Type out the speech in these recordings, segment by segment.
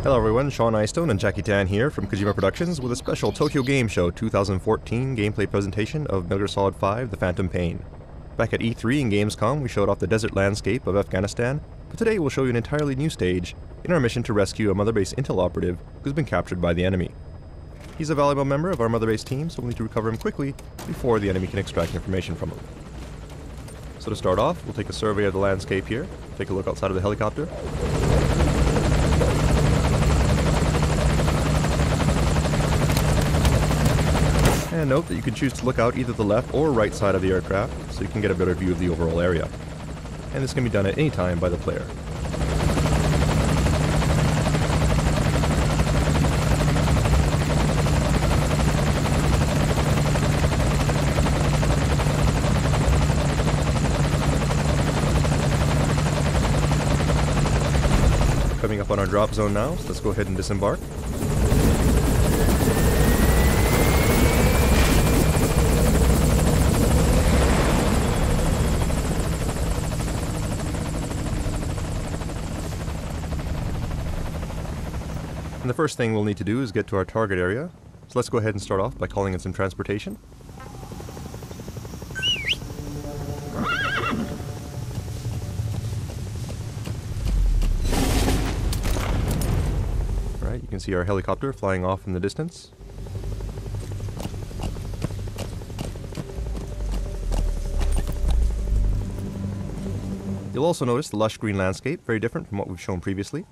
Hello everyone, Sean Eystone and Jackie Tan here from Kojima Productions with a special Tokyo Game Show 2014 gameplay presentation of Metal Gear Solid 5 The Phantom Pain. Back at E3 and Gamescom we showed off the desert landscape of Afghanistan, but today we'll show you an entirely new stage in our mission to rescue a Mother Base Intel operative who's been captured by the enemy. He's a valuable member of our Mother Base team, so we'll need to recover him quickly before the enemy can extract information from him. So to start off, we'll take a survey of the landscape here, take a look outside of the helicopter. And note that you can choose to look out either the left or right side of the aircraft, so you can get a better view of the overall area. And this can be done at any time by the player. Coming up on our drop zone now, so let's go ahead and disembark. And the first thing we'll need to do is get to our target area, so let's go ahead and start off by calling in some transportation. Alright, you can see our helicopter flying off in the distance. You'll also notice the lush green landscape, very different from what we've shown previously.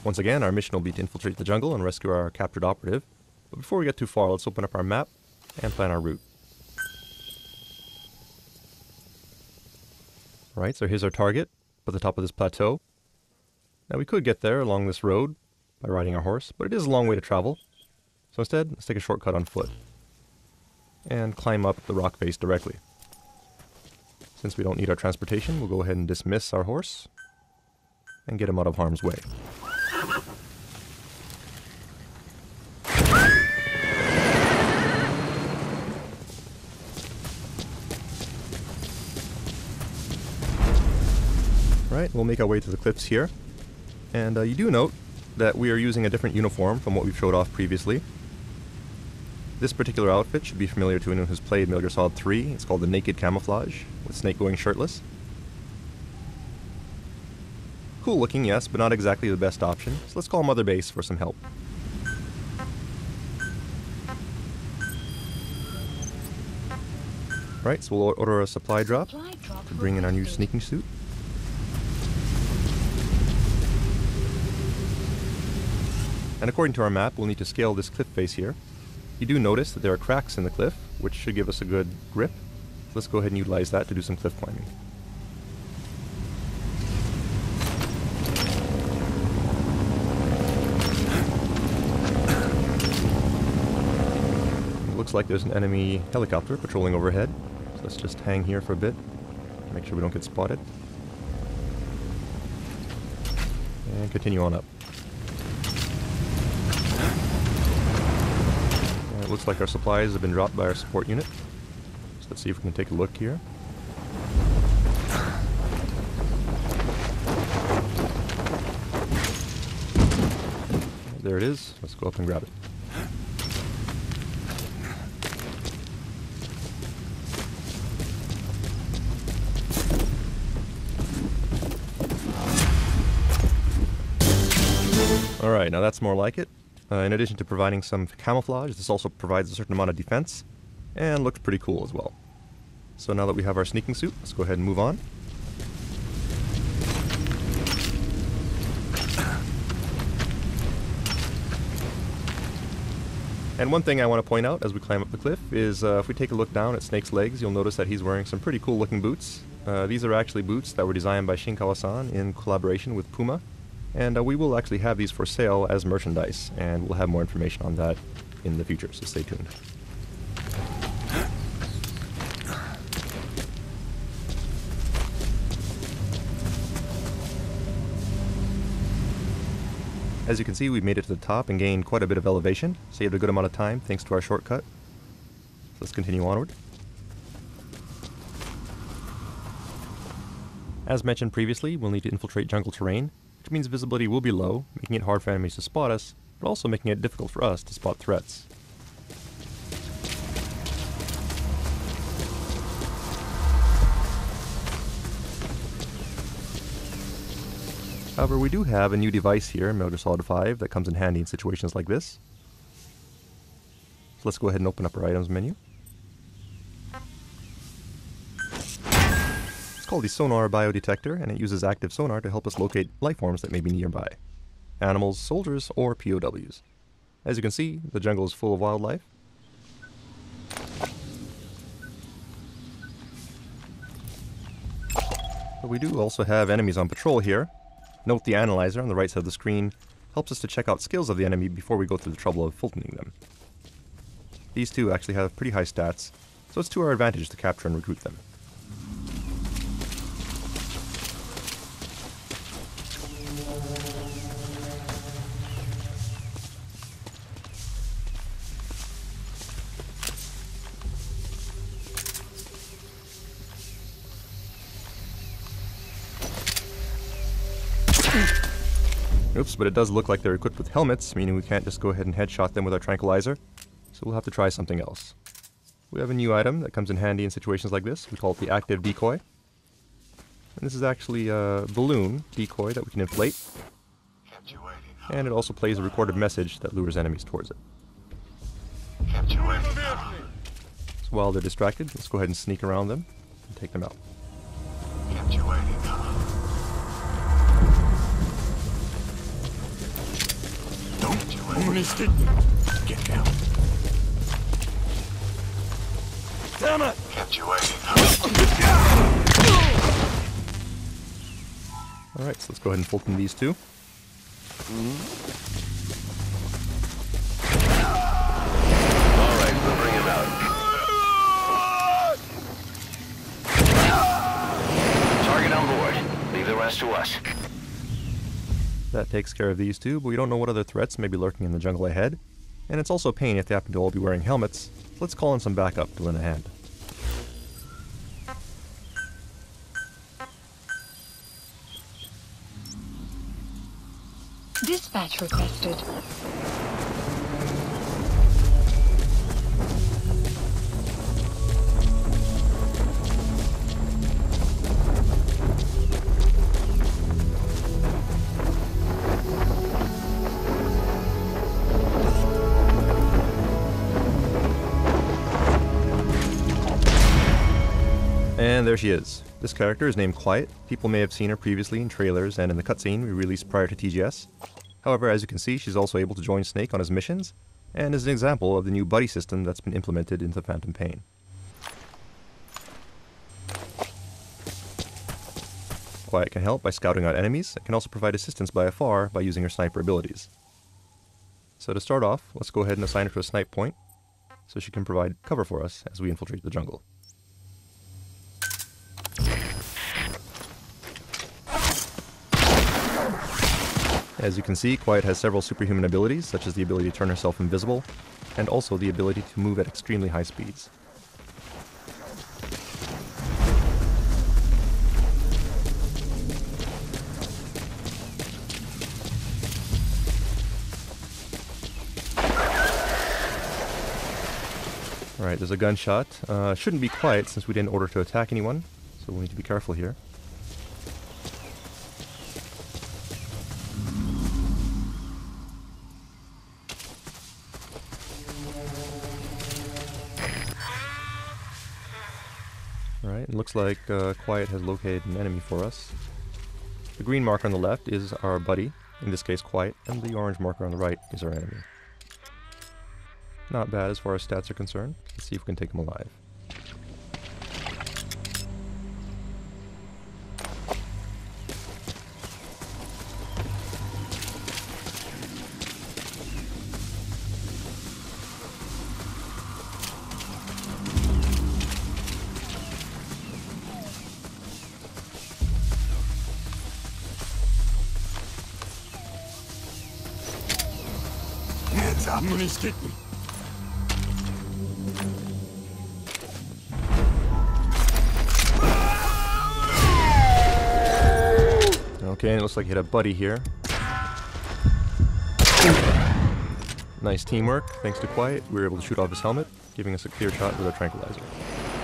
Once again, our mission will be to infiltrate the jungle and rescue our captured operative. But before we get too far, let's open up our map and plan our route. Alright, so here's our target, at the top of this plateau. Now we could get there along this road by riding our horse, but it is a long way to travel. So instead, let's take a shortcut on foot and climb up the rock face directly. Since we don't need our transportation, we'll go ahead and dismiss our horse and get him out of harm's way. Right, we'll make our way to the cliffs here, and you do note that we are using a different uniform from what we've showed off previously. This particular outfit should be familiar to anyone who's played Metal Gear Solid 3. It's called the Naked Camouflage, with Snake going shirtless. Cool looking, yes, but not exactly the best option, so let's call Mother Base for some help. Right, so we'll order a supply drop to bring in our new sneaking suit. And according to our map, we'll need to scale this cliff face here. You do notice that there are cracks in the cliff, which should give us a good grip. So let's go ahead and utilize that to do some cliff climbing. It looks like there's an enemy helicopter patrolling overhead. So let's just hang here for a bit, make sure we don't get spotted. And continue on up. It looks like our supplies have been dropped by our support unit. So let's see if we can take a look here. There it is. Let's go up and grab it. Alright, now that's more like it. In addition to providing some camouflage, this also provides a certain amount of defense, and looks pretty cool as well. So now that we have our sneaking suit, let's go ahead and move on. And one thing I want to point out as we climb up the cliff is if we take a look down at Snake's legs, you'll notice that he's wearing some pretty cool looking boots. These are actually boots that were designed by Shinkawa-san in collaboration with Puma. And we will actually have these for sale as merchandise, and we'll have more information on that in the future, so stay tuned. As you can see, we've made it to the top and gained quite a bit of elevation, saved a good amount of time thanks to our shortcut. So let's continue onward. As mentioned previously, we'll need to infiltrate jungle terrain, which means visibility will be low, making it hard for enemies to spot us, but also making it difficult for us to spot threats. However, we do have a new device here in Metal Gear Solid 5 that comes in handy in situations like this. So let's go ahead and open up our items menu. It's called the Sonar Biodetector, and it uses active sonar to help us locate life forms that may be nearby. Animals, soldiers, or POWs. As you can see, the jungle is full of wildlife. But we do also have enemies on patrol here. Note the analyzer on the right side of the screen helps us to check out skills of the enemy before we go through the trouble of filtering them. These two actually have pretty high stats, so it's to our advantage to capture and recruit them. Oops, but it does look like they're equipped with helmets, meaning we can't just go ahead and headshot them with our tranquilizer, so we'll have to try something else. We have a new item that comes in handy in situations like this. We call it the active decoy. And this is actually a balloon decoy that we can inflate. And it also plays a recorded message that lures enemies towards it. So while they're distracted, let's go ahead and sneak around them and take them out. Get down. Damn it! Kept you waiting. Alright, so let's go ahead and Fulton these two. Alright, we'll bring him out. Target on board. Leave the rest to us. That takes care of these two, but we don't know what other threats may be lurking in the jungle ahead. And it's also a pain if they happen to all be wearing helmets, so let's call in some backup to lend a hand. Dispatch requested. And there she is. This character is named Quiet. People may have seen her previously in trailers and in the cutscene we released prior to TGS. However, as you can see, she's also able to join Snake on his missions, and is an example of the new buddy system that's been implemented into Phantom Pain. Quiet can help by scouting out enemies, and can also provide assistance by afar by using her sniper abilities. So to start off, let's go ahead and assign her to a snipe point, so she can provide cover for us as we infiltrate the jungle. As you can see, Quiet has several superhuman abilities, such as the ability to turn herself invisible, and also the ability to move at extremely high speeds. Alright, there's a gunshot. Shouldn't be Quiet since we didn't order to attack anyone, so we'll need to be careful here. Alright, it looks like Quiet has located an enemy for us. The green marker on the left is our buddy, in this case Quiet, and the orange marker on the right is our enemy. Not bad as far as stats are concerned. Let's see if we can take him alive. Hands up! Stick me! Okay, and it looks like you hit a buddy here. Nice teamwork. Thanks to Quiet, we were able to shoot off his helmet, giving us a clear shot with our tranquilizer.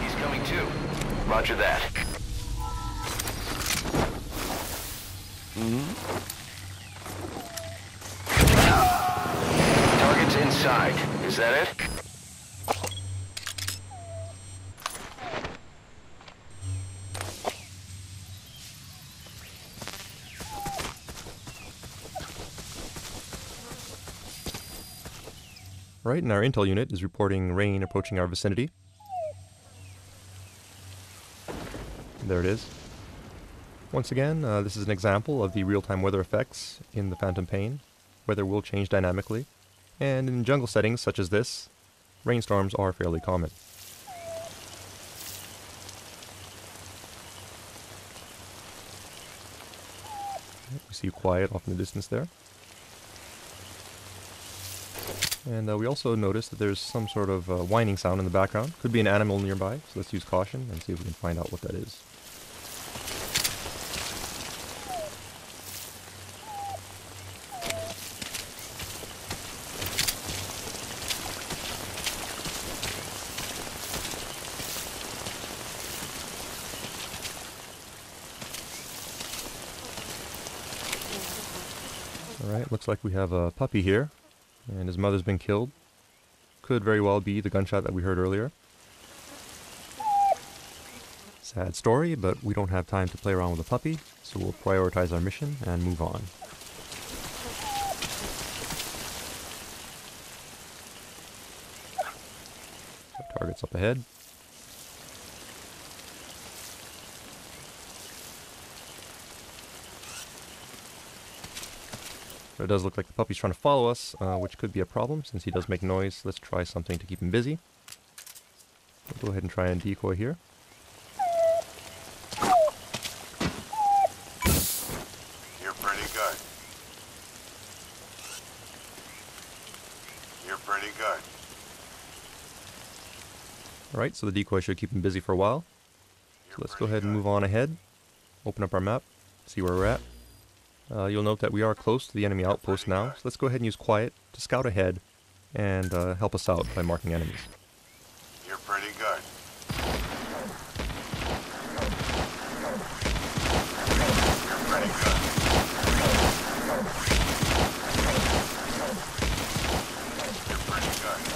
He's coming too. Roger that. Target's inside. Is that it? Right, and our intel unit is reporting rain approaching our vicinity. There it is. Once again, this is an example of the real-time weather effects in the Phantom Pain. Weather will change dynamically, and in jungle settings such as this, rainstorms are fairly common. We see Quiet off in the distance there. And we also notice that there's some sort of whining sound in the background. Could be an animal nearby, so let's use caution and see if we can find out what that is. Alright, looks like we have a puppy here. And his mother's been killed. Could very well be the gunshot that we heard earlier. Sad story, but we don't have time to play around with a puppy, so we'll prioritize our mission and move on. So target's up ahead. It does look like the puppy's trying to follow us, which could be a problem since he does make noise. Let's try something to keep him busy. We'll go ahead and try and decoy here. You're pretty good. You're pretty good. Alright, so the decoy should keep him busy for a while. So let's go ahead and move on ahead. Open up our map, see where we're at. You'll note that we are close to the enemy outpost now, so let's go ahead and use Quiet to scout ahead and help us out by marking enemies. You're pretty good. You're pretty good. You're pretty good.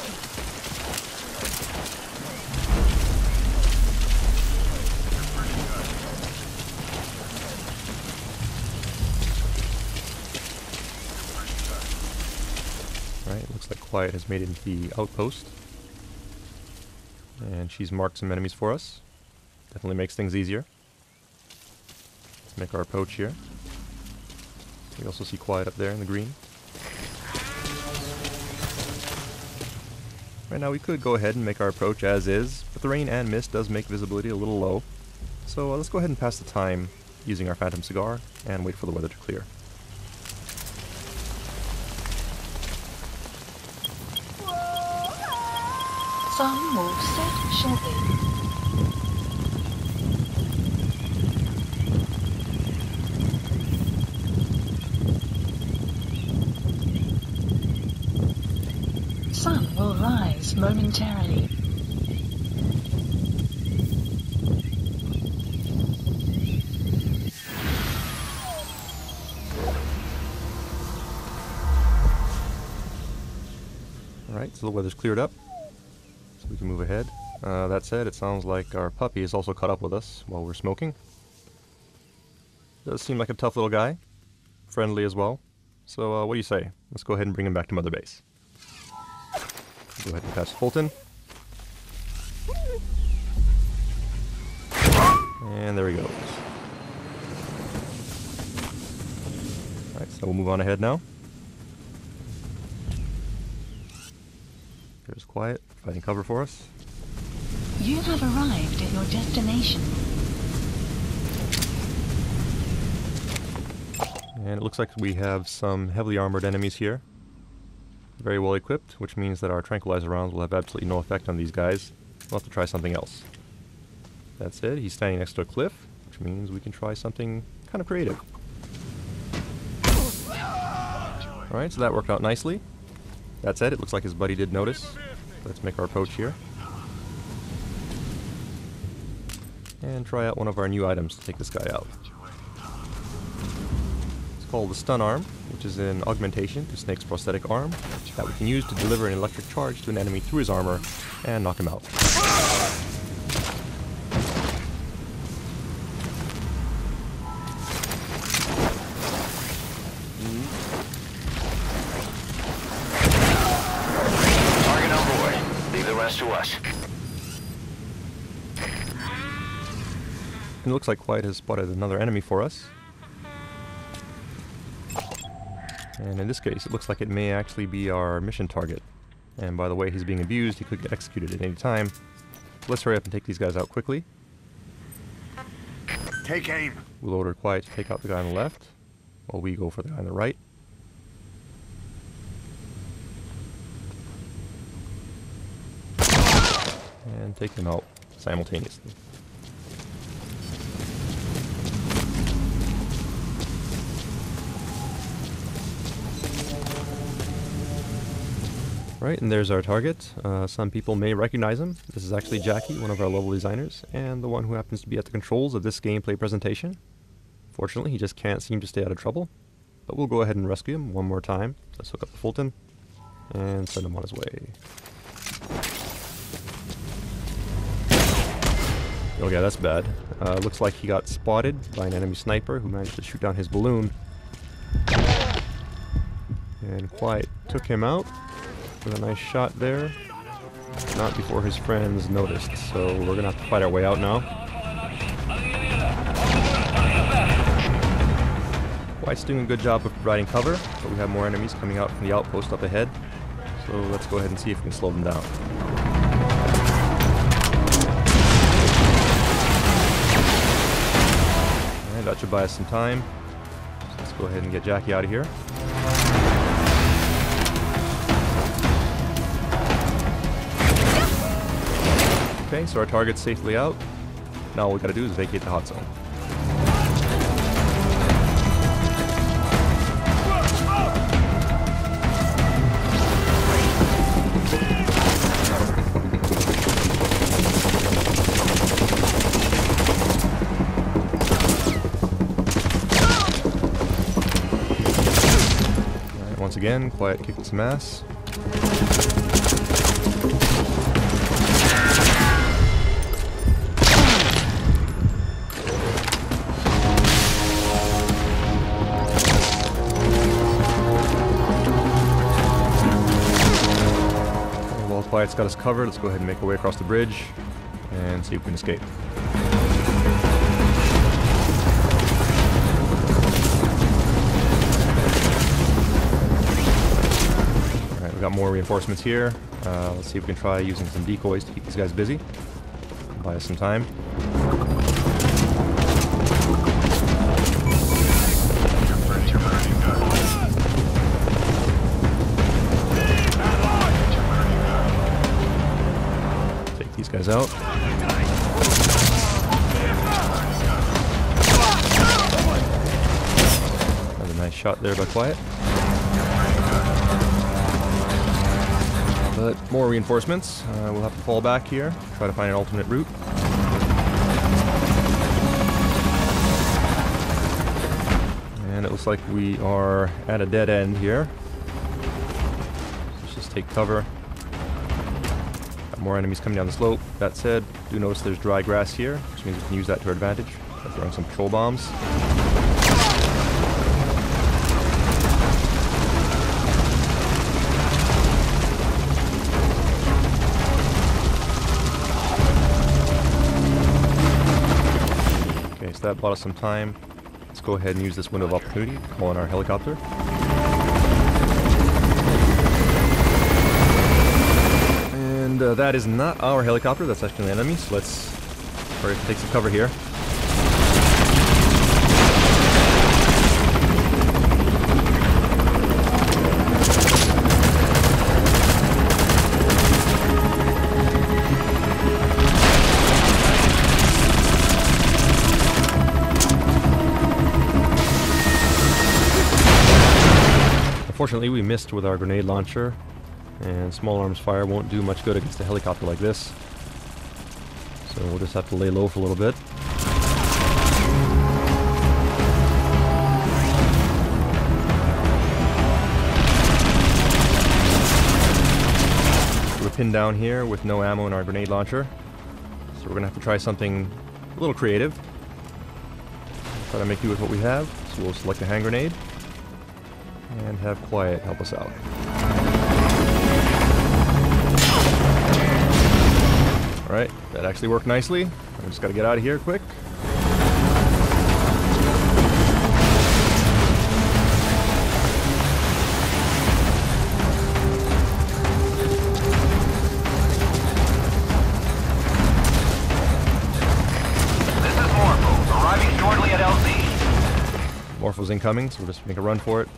You're pretty good. Right, looks like Quiet has made it into the outpost. And she's marked some enemies for us. Definitely makes things easier. Let's make our approach here. We also see Quiet up there in the green. Right now we could go ahead and make our approach as is, but the rain and mist does make visibility a little low. So let's go ahead and pass the time using our Phantom Cigar and wait for the weather to clear. Some will set shortly. Sun will rise momentarily. Alright, so the weather's cleared up. So we can move ahead. That said, it sounds like our puppy is also caught up with us while we're smoking. Does seem like a tough little guy. Friendly as well. So what do you say? Let's go ahead and bring him back to Mother Base. Go ahead and pass Fulton. And there he goes. Alright, so we'll move on ahead now. There's Quiet, finding cover for us. You have arrived at your destination. And it looks like we have some heavily armored enemies here. Very well equipped, which means that our tranquilizer rounds will have absolutely no effect on these guys. We'll have to try something else. That's it, he's standing next to a cliff, which means we can try something kind of creative. Alright, so that worked out nicely. That said, it looks like his buddy did notice. Let's make our approach here. And try out one of our new items to take this guy out. It's called the Stun Arm, which is an augmentation to Snake's prosthetic arm that we can use to deliver an electric charge to an enemy through his armor and knock him out. Target on board. Leave the rest to us. It looks like Quiet has spotted another enemy for us. And in this case, it looks like it may actually be our mission target. And by the way he's being abused, he could get executed at any time. So let's hurry up and take these guys out quickly. Take aim. We'll order Quiet to take out the guy on the left, while we go for the guy on the right. And take them out simultaneously. Right, and there's our target. Some people may recognize him. This is actually Jackie, one of our level designers, and the one who happens to be at the controls of this gameplay presentation. Fortunately, he just can't seem to stay out of trouble, but we'll go ahead and rescue him one more time. Let's hook up the Fulton and send him on his way. Oh yeah, that's bad. Looks like he got spotted by an enemy sniper who managed to shoot down his balloon. And Quiet took him out with a nice shot there. Not before his friends noticed, so we're gonna have to fight our way out now. Quiet's doing a good job of providing cover, but we have more enemies coming out from the outpost up ahead. So let's go ahead and see if we can slow them down. Alright, that should buy us some time. So let's go ahead and get Jackie out of here. Okay, so our target's safely out. Now all we gotta do is vacate the hot zone. Alright, once again, Quiet kicking some ass. Quiet's got us covered. Let's go ahead and make our way across the bridge and see if we can escape. Alright, we've got more reinforcements here. Let's see if we can try using some decoys to keep these guys busy. Buy us some time. Guys out. Another nice shot there by Quiet. But more reinforcements. We'll have to fall back here, try to find an alternate route. And it looks like we are at a dead end here. Let's just take cover. More enemies coming down the slope. That said, do notice there's dry grass here, which means we can use that to our advantage by throwing some patrol bombs. Okay, so that bought us some time. Let's go ahead and use this window of opportunity to call in our helicopter. And that is not our helicopter, that's actually an enemy, so let's hurry up and take some cover here. Unfortunately, we missed with our grenade launcher, and small arms fire won't do much good against a helicopter like this. So we'll just have to lay low for a little bit. We're pinned down here with no ammo in our grenade launcher, so we're gonna have to try something a little creative. Try to make do with what we have. So we'll select a hand grenade and have Quiet help us out. Alright, that actually worked nicely. I just gotta get out of here quick. This is Morpho, arriving shortly at LZ. Morpho's incoming, so we'll just make a run for it.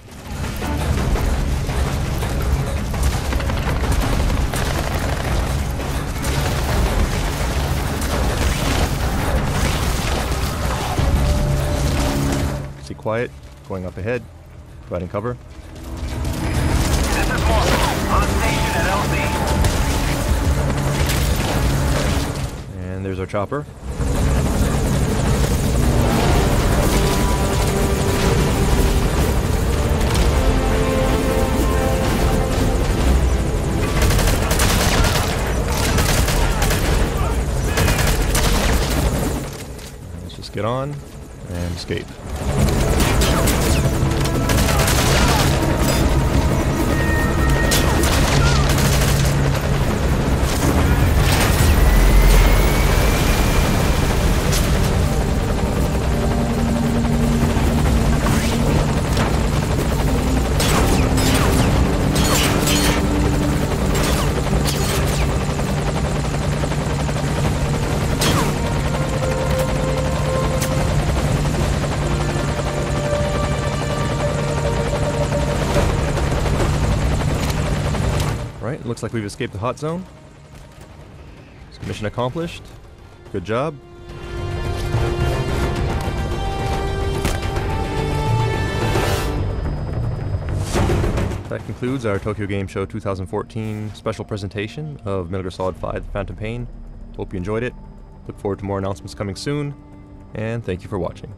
See Quiet going up ahead, providing cover. This is Morpho, on station at LZ. And there's our chopper. Let's just get on and escape. Right, looks like we've escaped the hot zone. So mission accomplished. Good job. That concludes our Tokyo Game Show 2014 special presentation of Metal Gear Solid 5: The Phantom Pain. Hope you enjoyed it. Look forward to more announcements coming soon, and thank you for watching.